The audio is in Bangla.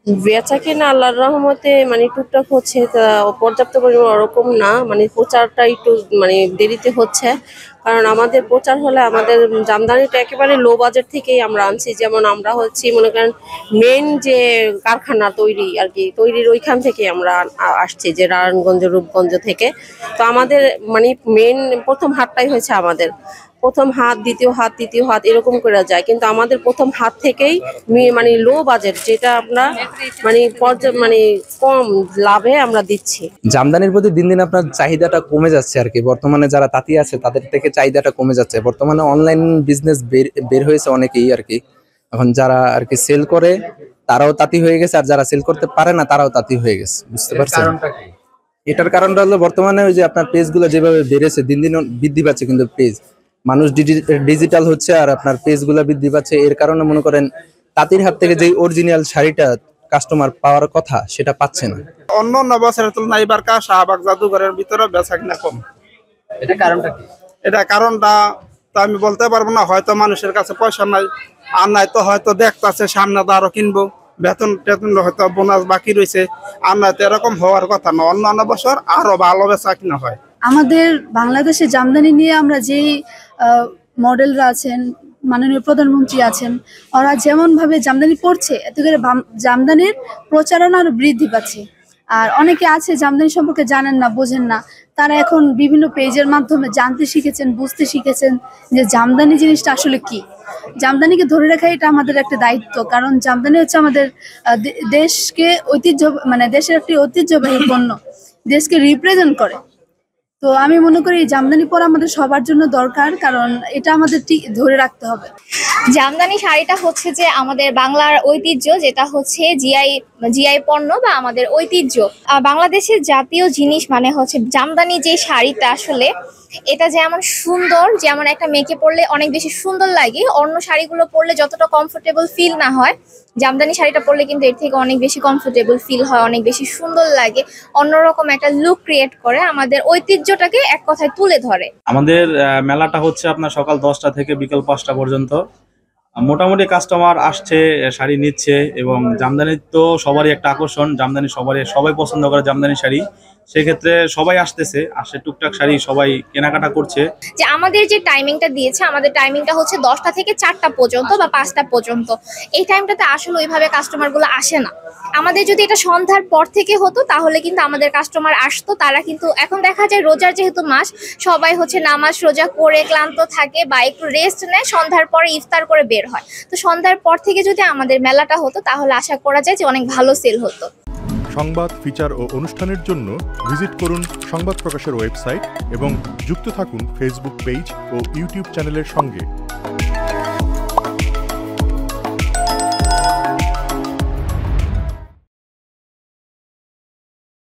বেচাকেনা আল্লাহর রহমতে মানে টুকটাক হচ্ছে, তা পর্যাপ্ত পরিমাণ ওরকম না, মানে প্রচারটা একটু মানে দেরিতে হচ্ছে। কারণ আমাদের প্রচার হলে আমাদের জামদানিটা একেবারে লো বাজেট থেকেই আমরা আনছি। যেমন আমরা হচ্ছি মনে করেন মেন যে কারখানা তৈরি আর কি, তৈরির ওইখান থেকে আমরা আসছি, যে নারায়ণগঞ্জ রূপগঞ্জ থেকে। তো আমাদের মানে মেন প্রথম হাটটাই হয়েছে আমাদের প্রথম হাত, দ্বিতীয় হাত, তৃতীয় হাত এরকম করে যায়, কিন্তু আমাদের প্রথম হাত থেকেই মানে লো বাজেট, যেটা আমরা মানে মানে কম লাভে আমরা দিচ্ছি। জামদানির প্রতি দিন দিন আপনার চাহিদাটা কমে যাচ্ছে আর কি। বর্তমানে যারা তাঁতি আছে তাদের থেকে চাহিদাটা কমে যাচ্ছে। বর্তমানে অনলাইন বিজনেস বের হয়েছে অনেকেই আর কি। এখন যারা আর কি সেল করে তারাও তাঁতি হয়ে গেছে, আর যারা সেল করতে পারে না তারাও তাঁতি হয়ে গেছে। বুঝতে পারছেন? এটার কারণটা হলো বর্তমানে ওই যে আপনার পেজগুলো যেভাবে বেড়েছে, দিন দিন বৃদ্ধি পাচ্ছে কিন্তু পেজ, মানুষ ডিজিটাল হচ্ছে আর আপনার পেজগুলো বৃদ্ধি পাচ্ছে। এর কারণে মনে করেন তাঁতির হাত থেকে যে অরিজিনাল শাড়িটা কাস্টমার পাওয়ার কথা সেটা পাচ্ছে না। অন্য অন্য বছরের তুলনায় এবারকা শাহবাগ জাদুঘরের ভিতরে বেচাকেনা কম। এটা কারণটা কি? এটা কারণটা তো আমি বলতে পারবো না, হয়তো মানুষের কাছে পয়সা নাই, আর নাই তো হয়তো দেখতেছে সামনে তো আরো কিনবো, বেতন টেতন হয়তো বোনাস বাকি রয়েছে, আর নয়তো এরকম হওয়ার কথা না। অন্যান্য বছর আরো ভালো বেচা কিনা হয়। আমাদের বাংলাদেশে জামদানি নিয়ে আমরা যেই মডেলরা আছেন, মাননীয় প্রধানমন্ত্রী আছেন, ওরা যেমন ভাবে জামদানি পড়ছে, এতে করে জামদানির প্রচারণা আরো বৃদ্ধি পাচ্ছে। আর অনেকে আছে জামদানি সম্পর্কে জানেন না, বোঝেন না, তারা এখন বিভিন্ন পেজের মাধ্যমে জানতে শিখেছেন, বুঝতে শিখেছেন যে জামদানি জিনিসটা আসলে কি। জামদানিকে ধরে রাখা এটা আমাদের একটা দায়িত্ব, কারণ জামদানি হচ্ছে আমাদের দেশকে ঐতিহ্য, মানে দেশের একটি ঐতিহ্যবাহী পণ্য, দেশকে রিপ্রেজেন্ট করে। তো আমি মনে করি জামদানি পরা আমাদের সবার জন্য দরকার, কারণ এটা আমাদের ঠিক ধরে রাখতে হবে। জামদানি শাড়িটা হচ্ছে যে আমাদের বাংলার ঐতিহ্য, যেটা হচ্ছে জিআই পণ্য বা আমাদের ঐতিহ্য। বাংলাদেশের জাতীয় জিনিস মানে হচ্ছে জামদানি যে শাড়িটা, আসলে এটা যেমন সুন্দর, যেমন একটা মেয়েকে পরলে অনেক বেশি সুন্দর লাগে, অন্য শাড়িগুলো পরলে যতটা কমফোর্টেবল ফিল না হয়, জামদানি শাড়িটা পরলে কিন্তু এর থেকে অনেক বেশি কমফোর্টেবল ফিল হয়, অনেক বেশি সুন্দর লাগে, অন্যরকম একটা লুক ক্রিয়েট করে, আমাদের ঐতিহ্যটাকে এক কথায় তুলে ধরে। আমাদের মেলাটা হচ্ছে আপনার সকাল 10টা থেকে বিকেল 5টা পর্যন্ত। মোটামুটি কাস্টমার আসছে, শাড়ি নিচ্ছে, এবং জামদানি তো সবারই একটা আকর্ষণ, জামদানি সবাই পছন্দ করে জামদানি শাড়ি। সেক্ষেত্রে সবাই আসে টুকটাক শাড়ি সবাই কেনাকাটা করছে। যে আমাদের যে টাইমিংটা দিয়েছে, আমাদের টাইমিংটা হচ্ছে 10টা থেকে 4টা পর্যন্ত বা 5টা পর্যন্ত। এই টাইমটাতে আসলে ওইভাবে কাস্টমারগুলো আসে না। আমাদের যদি এটা সন্ধ্যার পর থেকে হতো তাহলে কিন্তু আমাদের কাস্টমার আসতো। তারা কিন্তু এখন দেখা যায় রোজার যেহেতু মাস, সবাই হচ্ছে নামাজ রোজা করে ক্লান্ত থাকে বা একটু রেস্ট নেয়, সন্ধ্যার পরে ইফতার করে বের হয়। তো সন্ধ্যার পর থেকে যদি আমাদের মেলাটা হতো তাহলে আশা করা যায় যে অনেক ভালো সেল হতো। সংবাদ, ফিচার ও অনুষ্ঠানের জন্য ভিজিট করুন সংবাদ প্রকাশের ওয়েবসাইট এবং যুক্ত থাকুন ফেসবুক পেজ ও ইউটিউব চ্যানেলের সঙ্গে।